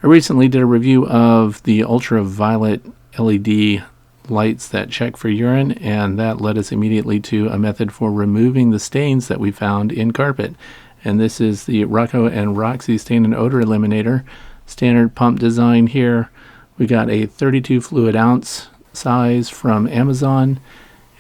I recently did a review of the ultraviolet LED lights that check for urine, and that led us immediately to a method for removing the stains that we found in carpet. And this is the Rocco and Roxie Stain and Odor Eliminator. Standard pump design here. We got a 32 fluid ounce size from Amazon.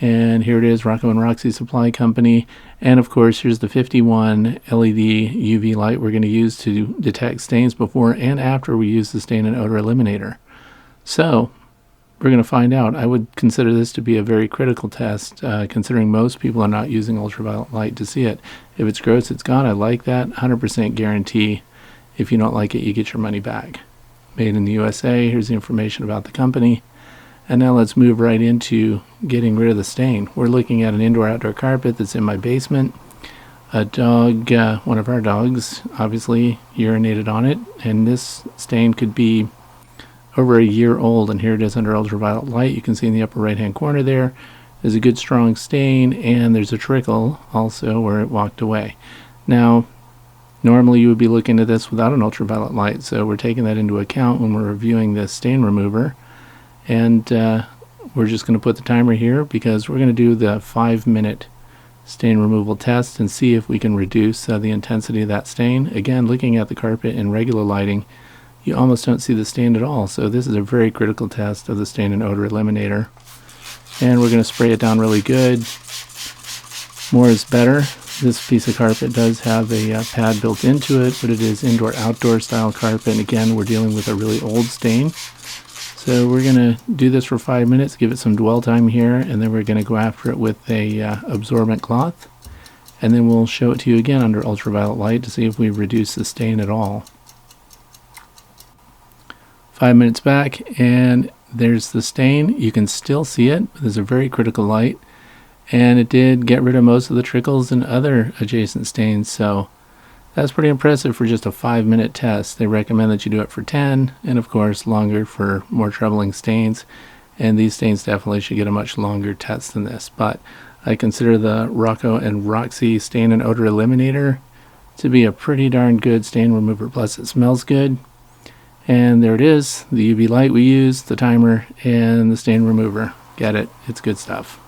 And here it is, Rocco and Roxie Supply Company. And of course, here's the 51 LED UV light we're going to use to detect stains before and after we use the Stain and Odor Eliminator. So, we're going to find out. I would consider this to be a very critical test, considering most people are not using ultraviolet light to see it. If it's gross, it's gone. I like that. 100% guarantee. If you don't like it, you get your money back. Made in the USA. Here's the information about the company. And now let's move right into getting rid of the stain. We're looking at an indoor-outdoor carpet that's in my basement. A dog, one of our dogs, obviously urinated on it, and this stain could be over a year old, and here it is under ultraviolet light. You can see in the upper right-hand corner there's a good strong stain, and there's a trickle also where it walked away. Now, normally you would be looking at this without an ultraviolet light, so we're taking that into account when we're reviewing this stain remover. And we're just going to put the timer here because we're going to do the 5-minute stain removal test and see if we can reduce the intensity of that stain. Again, looking at the carpet in regular lighting, you almost don't see the stain at all. So this is a very critical test of the Stain and Odor Eliminator. And we're going to spray it down really good. More is better. This piece of carpet does have a pad built into it, but it is indoor-outdoor style carpet. And again, we're dealing with a really old stain. So we're going to do this for 5 minutes, give it some dwell time here, and then we're going to go after it with a absorbent cloth. And then we'll show it to you again under ultraviolet light to see if we reduce the stain at all. 5 minutes back, and there's the stain. You can still see it. There's a very critical light. And it did get rid of most of the trickles and other adjacent stains, so that's pretty impressive for just a 5-minute test. They recommend that you do it for 10, and of course longer for more troubling stains. And these stains definitely should get a much longer test than this. But I consider the Rocco and Roxie Stain and Odor Eliminator to be a pretty darn good stain remover. Plus it smells good. And there it is, the UV light we use, the timer, and the stain remover. Get it? It's good stuff.